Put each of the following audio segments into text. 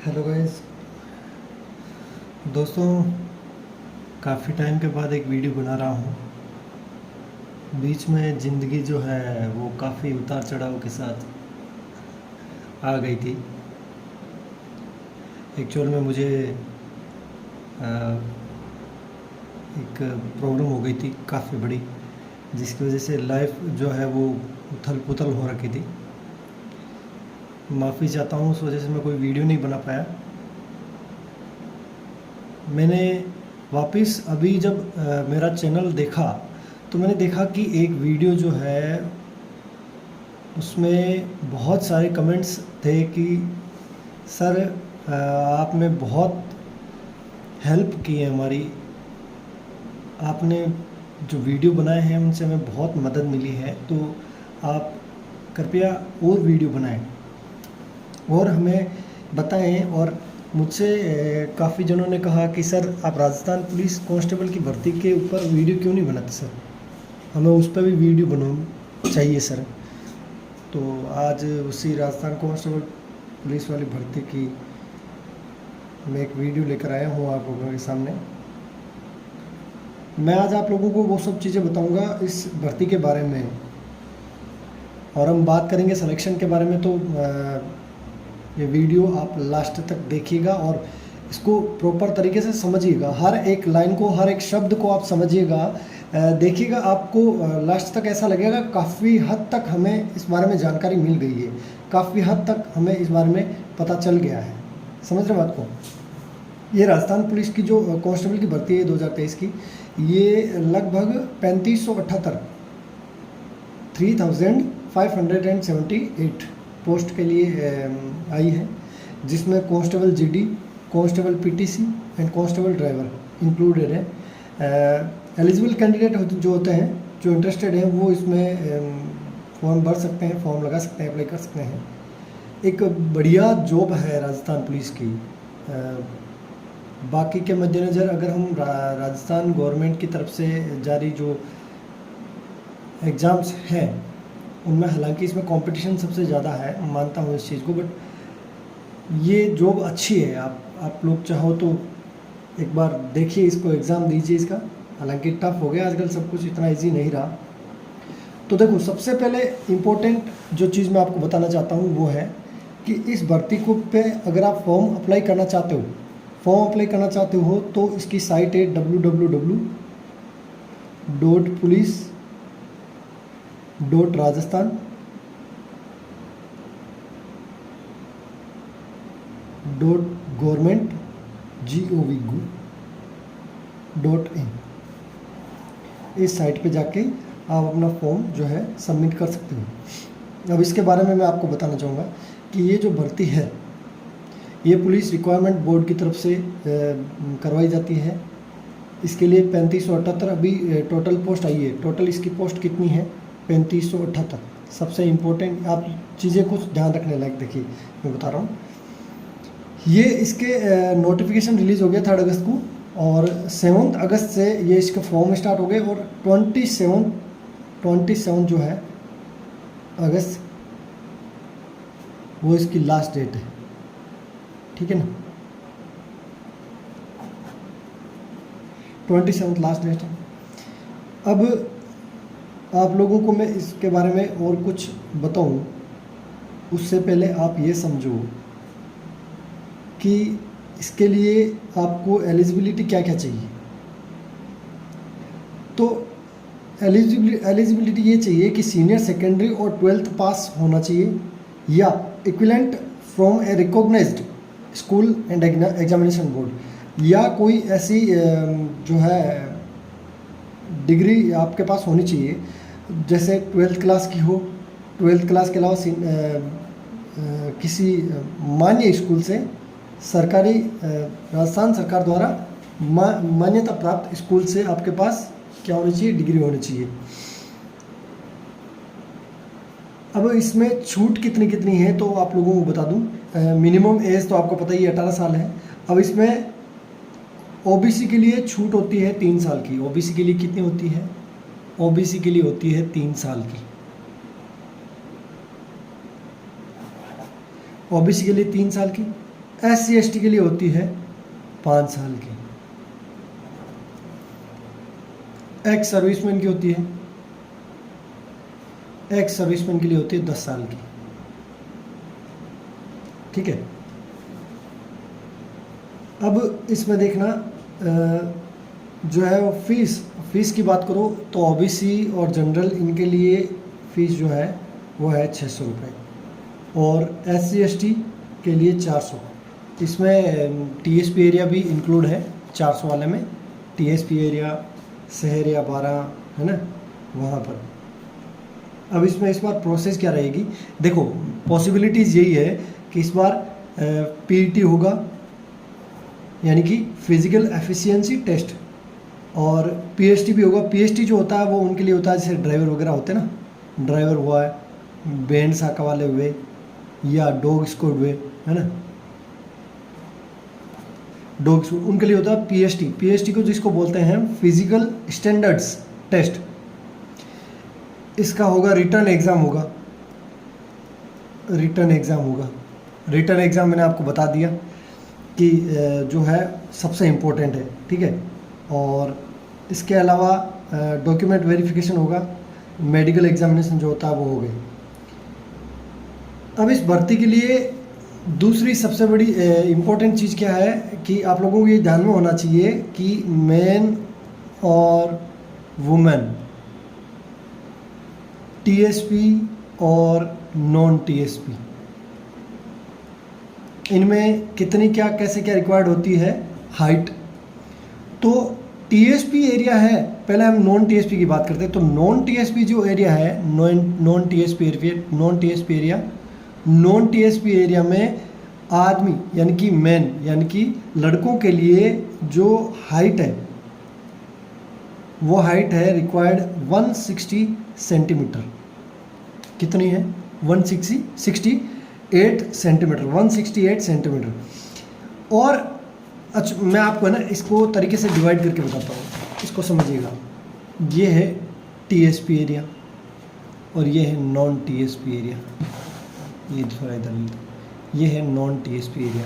Hello guys. दोस्तों, काफ़ी time के बाद एक वीडियो बना रहा हूँ। बीच में ज़िंदगी जो है वो काफ़ी उतार चढ़ाव के साथ आ गई थी। एक्चुअल में मुझे अ, एक प्रॉब्लम हो गई थी काफ़ी बड़ी, जिसकी वजह से लाइफ जो है वो उथल पुथल हो रखी थी। माफ़ी चाहता हूँ, उस वजह से मैं कोई वीडियो नहीं बना पाया। मैंने वापस अभी जब मेरा चैनल देखा तो मैंने देखा कि एक वीडियो जो है उसमें बहुत सारे कमेंट्स थे कि सर आपने बहुत हेल्प की है हमारी, आपने जो वीडियो बनाए हैं उनसे हमें बहुत मदद मिली है, तो आप कृपया और वीडियो बनाएं और हमें बताएं। और मुझसे काफ़ी जनों ने कहा कि सर आप राजस्थान पुलिस कांस्टेबल की भर्ती के ऊपर वीडियो क्यों नहीं बनाते सर, हमें उस पर भी वीडियो बना चाहिए सर। तो आज उसी राजस्थान कांस्टेबल पुलिस वाली भर्ती की मैं एक वीडियो लेकर आया हूँ आप लोगों के सामने। मैं आज आप लोगों को वो सब चीज़ें बताऊंगा इस भर्ती के बारे में, और हम बात करेंगे सिलेक्शन के बारे में। तो ये वीडियो आप लास्ट तक देखिएगा और इसको प्रॉपर तरीके से समझिएगा, हर एक लाइन को, हर एक शब्द को आप समझिएगा, देखिएगा। आपको लास्ट तक ऐसा लगेगा काफ़ी हद तक हमें इस बारे में जानकारी मिल गई है, काफ़ी हद तक हमें इस बारे में पता चल गया है। समझ रहे बात को? ये राजस्थान पुलिस की जो कांस्टेबल की भर्ती है 2023 की, ये लगभग 3578 3578 पोस्ट के लिए आई है, जिसमें constable GD, constable PTC and constable driver included है। एलिजिबल कैंडिडेट जो होते हैं, जो इंटरेस्टेड हैं, वो इसमें फॉर्म भर सकते हैं, फॉर्म लगा सकते हैं, अप्लाई कर सकते हैं। एक बढ़िया जॉब है राजस्थान पुलिस की। बाकी के मद्देनज़र अगर हम राजस्थान गवर्नमेंट की तरफ से जारी जो एग्ज़ाम्स हैं उनमें, हालांकि इसमें कंपटीशन सबसे ज़्यादा है, मानता हूँ इस चीज़ को, बट ये जॉब अच्छी है। आप लोग चाहो तो एक बार देखिए इसको, एग्ज़ाम दीजिए इसका। हालांकि टफ हो गया आजकल, सब कुछ इतना इजी नहीं रहा। तो देखो, सबसे पहले इम्पोर्टेंट जो चीज़ मैं आपको बताना चाहता हूँ वो है कि इस भर्ती को पे अगर आप फॉर्म अप्लाई करना चाहते हो तो इसकी साइट है www.rajasthan.government.in। इस साइट पे जाके आप अपना फॉर्म जो है सबमिट कर सकते हो। अब इसके बारे में मैं आपको बताना चाहूँगा कि ये जो भर्ती है ये पुलिस रिक्वायरमेंट बोर्ड की तरफ से करवाई जाती है। इसके लिए 3578 अभी टोटल पोस्ट आई है। टोटल इसकी पोस्ट कितनी है? 3578। सबसे इम्पोर्टेंट आप चीज़ें कुछ ध्यान रखने लायक, देखिए मैं बता रहा हूँ। ये इसके नोटिफिकेशन रिलीज़ हो गया 3 अगस्त को, और 7 अगस्त से ये इसके फॉर्म स्टार्ट हो गए, और 27 जो है अगस्त, वो इसकी लास्ट डेट है। ठीक है ना? 27 लास्ट डेट है। अब आप लोगों को मैं इसके बारे में और कुछ बताऊं, उससे पहले आप ये समझो कि इसके लिए आपको एलिजिबिलिटी क्या क्या चाहिए। तो एलिजिबिलिटी ये चाहिए कि सीनियर सेकेंडरी और 12th पास होना चाहिए, या equivalent from a recognised school and examination board, या कोई ऐसी जो है डिग्री आपके पास होनी चाहिए, जैसे 12th क्लास की हो। 12th क्लास के अलावा किसी मान्य स्कूल से, सरकारी राजस्थान सरकार द्वारा मान्यता प्राप्त स्कूल से आपके पास क्या होनी चाहिए? डिग्री होनी चाहिए। अब इसमें छूट कितनी कितनी है तो आप लोगों को बता दूं। मिनिमम एज तो आपको पता ही 18 साल है। अब इसमें ओबीसी के लिए छूट होती है 3 साल की। ओबीसी के लिए कितनी होती है? ओबीसी के लिए होती है 3 साल की। ओबीसी के लिए 3 साल की। SC/ST के लिए होती है 5 साल की। एक्स सर्विसमैन की होती है, एक्स सर्विसमैन के लिए होती है 10 साल की। ठीक है। अब इसमें देखना जो है वो फीस की बात करो तो OBC और जनरल इनके लिए फ़ीस जो है वो है 600 रुपये और SC/ST के लिए 400। इसमें TSP एरिया भी इंक्लूड है 400 वाले में। TSP एरिया शहर या 12 है ना, वहाँ पर। अब इसमें इस बार प्रोसेस क्या रहेगी, देखो पॉसिबिलिटीज़ यही है कि इस बार PET होगा, यानी कि फिजिकल एफिशिएंसी टेस्ट, और PST भी होगा। PST जो होता है वो उनके लिए होता है जैसे ड्राइवर वगैरह होते हैं ना, ड्राइवर हुआ है, बैंड साका वाले हुए या डॉग स्क्वाड हुए, है ना, डॉग स्क्वाड, उनके लिए होता है PST को जिसको बोलते हैं फिजिकल स्टैंडर्ड्स टेस्ट। इसका होगा रिटर्न एग्ज़ाम होगा, रिटर्न एग्ज़ाम मैंने आपको बता दिया कि जो है सबसे इम्पोर्टेंट है। ठीक है। और इसके अलावा डॉक्यूमेंट वेरिफिकेशन होगा, मेडिकल एग्जामिनेशन जो होता है वो हो गई। अब इस भर्ती के लिए दूसरी सबसे बड़ी इम्पोर्टेंट चीज़ क्या है कि आप लोगों को ये ध्यान में होना चाहिए कि मेन और वुमेन, TSP और नॉन TSP, इनमें कितनी क्या कैसे क्या रिक्वायर्ड होती है हाइट। तो TSP एरिया है, पहले हम नॉन TSP की बात करते हैं। तो नॉन TSP जो एरिया है, नॉन TSP एरिया में आदमी यानी कि मैन यानी कि लड़कों के लिए जो हाइट है वो हाइट है रिक्वायर्ड 160 सेंटीमीटर। कितनी है? 168 सेंटीमीटर। और अच्छा, मैं आपको है ना इसको तरीके से डिवाइड करके बताता हूँ, इसको समझिएगा। ये है TSP एरिया और ये है नॉन TSP एरिया। ये थोड़ा इधर, ये है नॉन TSP एरिया।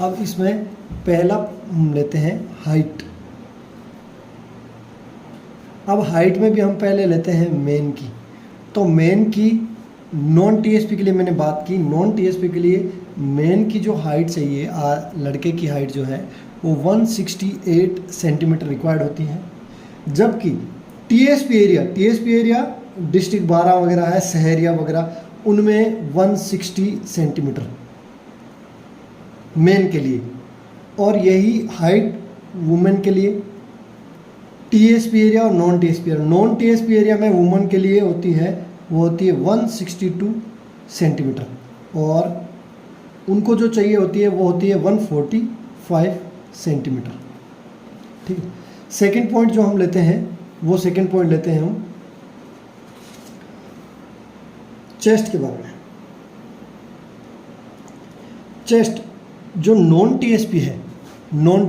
अब इसमें पहला हम लेते हैं हाइट। अब हाइट में भी हम पहले लेते हैं मेन की। तो मेन की नॉन TSP के लिए मैंने बात की, नॉन TSP के लिए मेन की जो हाइट चाहिए, लड़के की हाइट जो है वो 168 सेंटीमीटर रिक्वायर्ड होती है। जबकि TSP एरिया डिस्ट्रिक्ट 12 वगैरह है, शहरिया वगैरह, उनमें 160 सेंटीमीटर मेन के लिए। और यही हाइट वुमेन के लिए। TSP एरिया और नॉन TSP एरिया में वुमेन के लिए होती है, वो होती है 162 सेंटीमीटर, और उनको जो चाहिए होती है वो होती है 145 सेंटीमीटर। ठीक है। सेकेंड पॉइंट जो हम लेते हैं वो लेते हैं हम चेस्ट के बारे में। चेस्ट जो नॉन TSP है, नॉन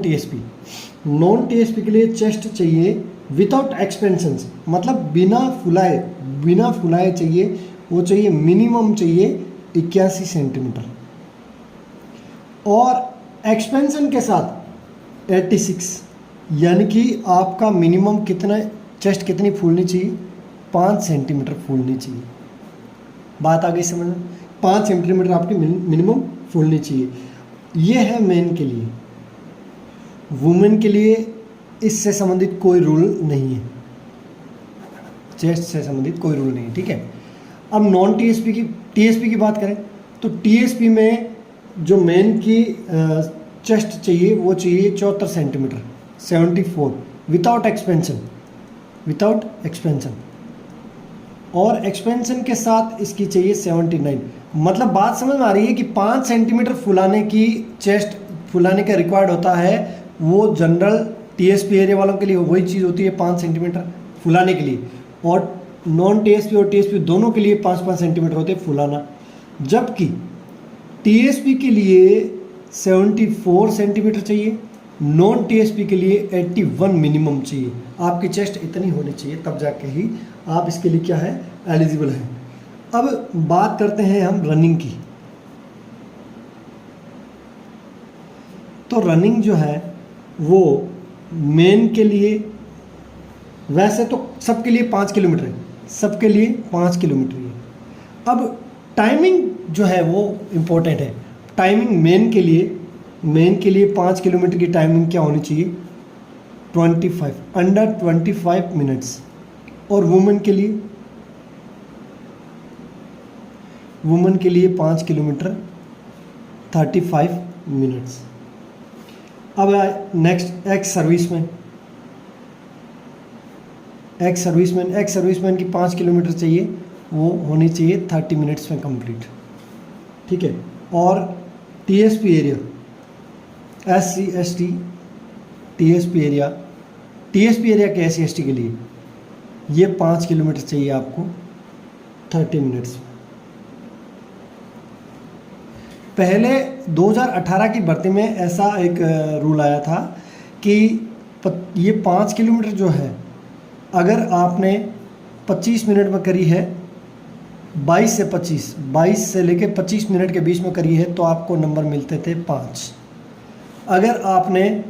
TSP के लिए चेस्ट चाहिए विदाउट एक्सपेंशन, मतलब बिना फुलाए चाहिए। वो चाहिए मिनिमम चाहिए 81 सेंटीमीटर, और एक्सपेंशन के साथ 86, यानी कि आपका मिनिमम कितना, चेस्ट कितनी फूलनी चाहिए? 5 सेंटीमीटर फूलनी चाहिए। बात आ गई समझ में? 5 सेंटीमीटर आपकी मिनिमम फूलनी चाहिए। ये है मेन के लिए। वुमेन के लिए इससे संबंधित कोई रूल नहीं है, चेस्ट से संबंधित कोई रूल नहीं है। ठीक है। अब नॉन TSP की बात करें तो TSP में जो मेन की चेस्ट चाहिए वो चाहिए 74 सेंटीमीटर, 74, विदाउट एक्सपेंशन, और एक्सपेंशन के साथ इसकी चाहिए 79। मतलब बात समझ में आ रही है कि 5 सेंटीमीटर फुलाने की चेस्ट फुलाने का रिक्वायर्ड होता है। वो जनरल TSP एरिया वालों के लिए वही चीज़ होती है 5 सेंटीमीटर फुलाने के लिए, और नॉन TSP और TSP दोनों के लिए 5-5 सेंटीमीटर होते हैं फुलाना। जबकि TSP के लिए 74 सेंटीमीटर चाहिए, नॉन TSP के लिए 81 मिनिमम चाहिए। आपकी चेस्ट इतनी होनी चाहिए, तब जाके ही आप इसके लिए क्या है, एलिजिबल हैं। अब बात करते हैं हम रनिंग की। तो रनिंग जो है वो मेन के लिए, वैसे तो सबके लिए 5 किलोमीटर है, सबके लिए 5 किलोमीटर है। अब टाइमिंग जो है वो इम्पोर्टेंट है। टाइमिंग मेन के लिए 5 किलोमीटर की टाइमिंग क्या होनी चाहिए? 25, अंडर 25 मिनट्स। और वुमेन के लिए 5 किलोमीटर 35 मिनट्स। अब नेक्स्ट एक्स सर्विसमैन की 5 किलोमीटर चाहिए, वो होनी चाहिए 30 मिनट्स में कंप्लीट, ठीक है। और TSP area, SC ST TSP area के SC ST के लिए ये 5 किलोमीटर चाहिए आपको 30 मिनट्स में। पहले 2018 की भर्ती में ऐसा एक रूल आया था कि ये 5 किलोमीटर जो है, अगर आपने 25 मिनट में करी है, 22 से लेके 25 मिनट के बीच में करी है, तो आपको नंबर मिलते थे 5। अगर आपने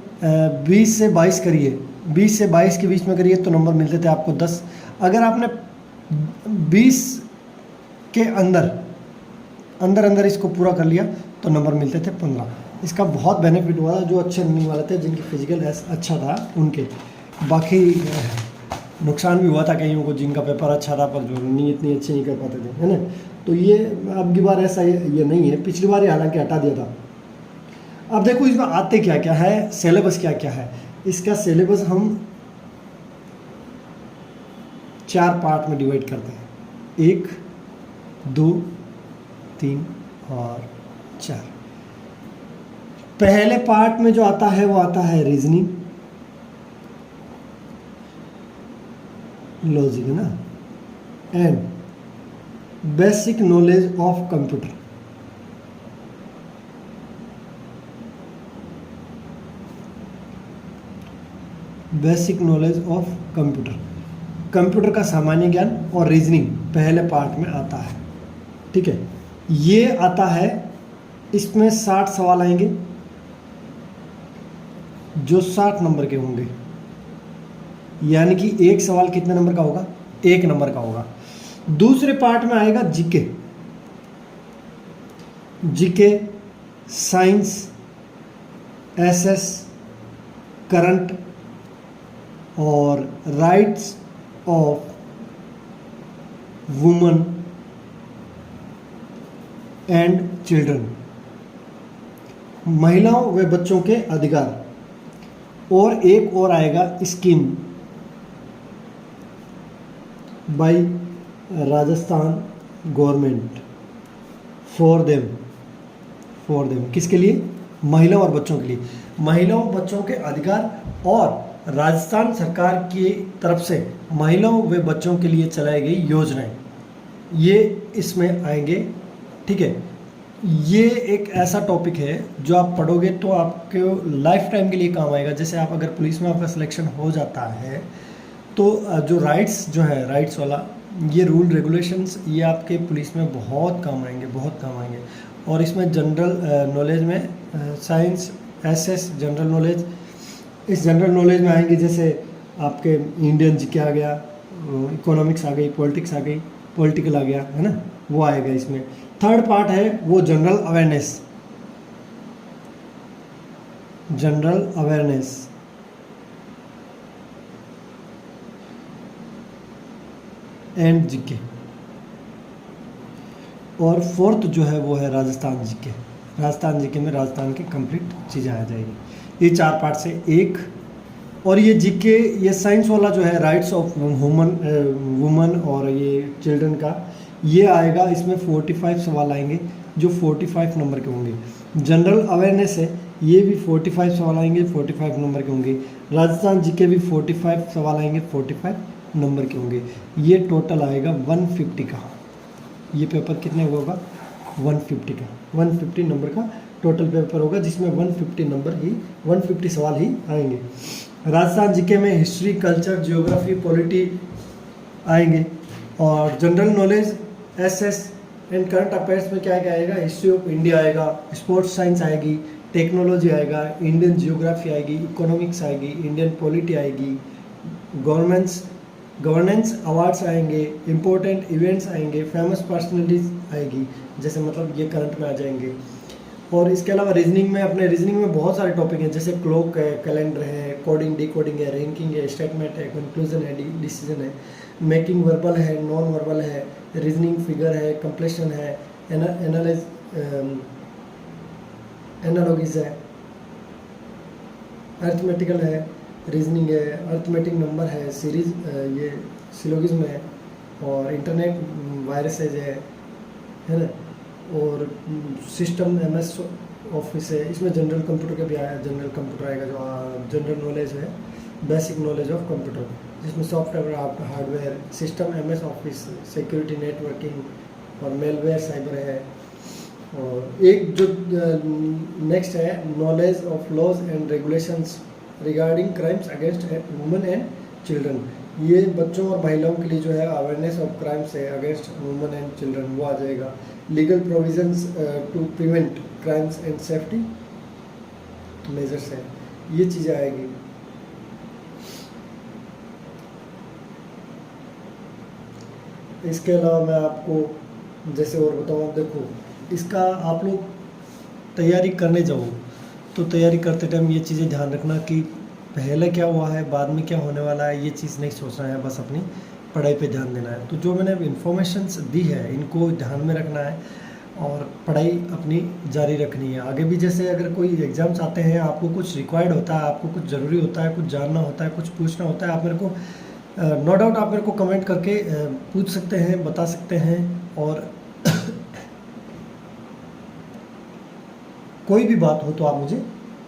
20 से 22 करी है, 20 से 22 के बीच में करी है, तो नंबर मिलते थे आपको 10। अगर आपने 20 के अंदर इसको पूरा कर लिया तो नंबर मिलते थे 15। इसका बहुत बेनिफिट हुआ था जो अच्छे रनिंग वाले थे, जिनकी फिजिकल अच्छा था उनके। बाकी नुकसान भी हुआ था कईयों को जिनका पेपर अच्छा था पर जो रनिंग इतनी अच्छी नहीं कर पाते थे, है ना। तो ये अब की बार ऐसा ये नहीं है, पिछली बार ये हालांकि हटा दिया था। अब देखो इसमें आते क्या क्या है, सिलेबस क्या क्या है। इसका सिलेबस हम 4 पार्ट में डिवाइड करते हैं, 1, 2, 3 और 4। पहले पार्ट में जो आता है वो आता है रीजनिंग, लॉजिक, है ना, and basic knowledge of computer. Basic knowledge of computer का सामान्य ज्ञान और रीजनिंग पहले पार्ट में आता है, ठीक है। ये आता है, इसमें 60 सवाल आएंगे जो 60 नंबर के होंगे, यानी कि एक सवाल कितने नंबर का होगा? 1 नंबर का होगा। दूसरे पार्ट में आएगा जीके, साइंस, SS, करंट और rights of woman and children, महिलाओं व बच्चों के अधिकार। और एक और आएगा scheme bye Rajasthan government for them, किसके लिए? महिलाओं और बच्चों के लिए। महिलाओं बच्चों के अधिकार और राजस्थान सरकार की तरफ से महिलाओं व बच्चों के लिए चलाई गई योजनाएं, ये इसमें आएंगे, ठीक है। ये एक ऐसा टॉपिक है जो आप पढ़ोगे तो आपके लाइफ टाइम के लिए काम आएगा। जैसे आप अगर पुलिस में आपका सिलेक्शन हो जाता है तो जो राइट्स राइट्स वाला ये रूल रेगुलेशंस, ये आपके पुलिस में बहुत काम आएंगे। और इसमें जनरल नॉलेज में साइंस, SS जनरल नॉलेज, इस जनरल नॉलेज में आएंगे जैसे आपके इंडियन जीके आ गया, इकोनॉमिक्स आ गई, पॉलिटिक्स आ गई, पॉलिटिकल आ गया, है ना, वो आएगा इसमें। थर्ड पार्ट है वो जनरल अवेयरनेस एंड जीके। और फोर्थ जो है वो है राजस्थान जीके में राजस्थान की कंप्लीट चीज़ें आ जाएगी। ये 4 पार्ट से एक। और ये जीके, ये साइंस वाला जो है राइट्स ऑफ वुमन और ये चिल्ड्रन का, ये आएगा। इसमें 45 सवाल आएंगे जो 45 नंबर के होंगे। जनरल अवेयरनेस है, ये भी 45 सवाल आएंगे, 45 नंबर के होंगे। राजस्थान जीके भी 45 सवाल आएंगे, 45 नंबर के होंगे। ये टोटल आएगा 150 का। ये पेपर कितने होगा? 150 का, 150 नंबर का टोटल पेपर होगा, जिसमें 150 सवाल ही आएंगे। राजस्थान जीके में हिस्ट्री, कल्चर, जियोग्राफी, पॉलिटी आएंगे। और general knowledge, SS and current affairs में क्या क्या आएगा? हिस्ट्री ऑफ इंडिया आएगा, स्पोर्ट्स साइंस आएगी, टेक्नोलॉजी आएगा, इंडियन जियोग्राफी आएगी, इकोनॉमिक्स आएगी, इंडियन पॉलिटी आएगी, गवर्नेंस अवार्ड्स आएंगे, इम्पोर्टेंट इवेंट्स आएंगे, फेमस पर्सनैलिटीज आएगी, जैसे मतलब ये करंट में आ जाएंगे। और इसके अलावा रीजनिंग में बहुत सारे टॉपिक हैं, जैसे क्लॉक है, कैलेंडर है, कोडिंग डिकोडिंग है, रैंकिंग है, स्टेटमेंट है, कंक्लूजन है, डिसीजन है, मेकिंग वर्बल है, नॉन वर्बल है, रीजनिंग फिगर है, कंप्लेशन है, एनालॉजीज है, अर्थमेटिकल है, रीजनिंग है, अर्थमेटिक नंबर है, सीरीज ये सिलोगिज्म है, और इंटरनेट वायरसेज है ना, और सिस्टम MS ऑफिस है। इसमें जनरल कंप्यूटर का भी आया, जनरल कंप्यूटर आएगा जो जनरल नॉलेज है, बेसिक नॉलेज ऑफ कंप्यूटर, जिसमें software, hardware, system MS office, security, networking और मेलवेयर, साइबर है। और एक जो नेक्स्ट है, knowledge of laws and regulations regarding crimes against women and children. ये बच्चों और महिलाओं के लिए जो है अवेयरनेस ऑफ क्राइम्स है अगेंस्ट वुमेन एंड चिल्ड्रन, वो आ जाएगा। Legal provisions to prevent crimes and safety measures है, ये चीज़ें आएगी। इसके अलावा मैं आपको जैसे और बताऊँ, आप देखो इसका आप लोग तैयारी करने जाओ तो तैयारी करते टाइम ये चीज़ें ध्यान रखना कि पहले क्या हुआ है, बाद में क्या होने वाला है, ये चीज़ नहीं सोचना है, बस अपनी पढ़ाई पे ध्यान देना है। तो जो मैंने इन्फॉर्मेशंस दी है इनको ध्यान में रखना है और पढ़ाई अपनी जारी रखनी है। आगे भी जैसे अगर कोई एग्ज़ाम्स आते हैं, आपको कुछ रिक्वायर्ड होता है, आपको कुछ ज़रूरी होता है, कुछ जानना होता है, कुछ पूछना होता है, आप मेरे को नो डाउट आप मेरे को कमेंट करके पूछ सकते हैं, बता सकते हैं, और कोई भी बात हो तो आप मुझे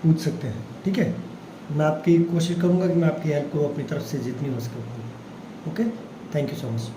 पूछ सकते हैं, ठीक है। मैं आपकी कोशिश करूँगा कि मैं आपकी हेल्प को अपनी तरफ से जितनी हो सके। Okay, thank you so much.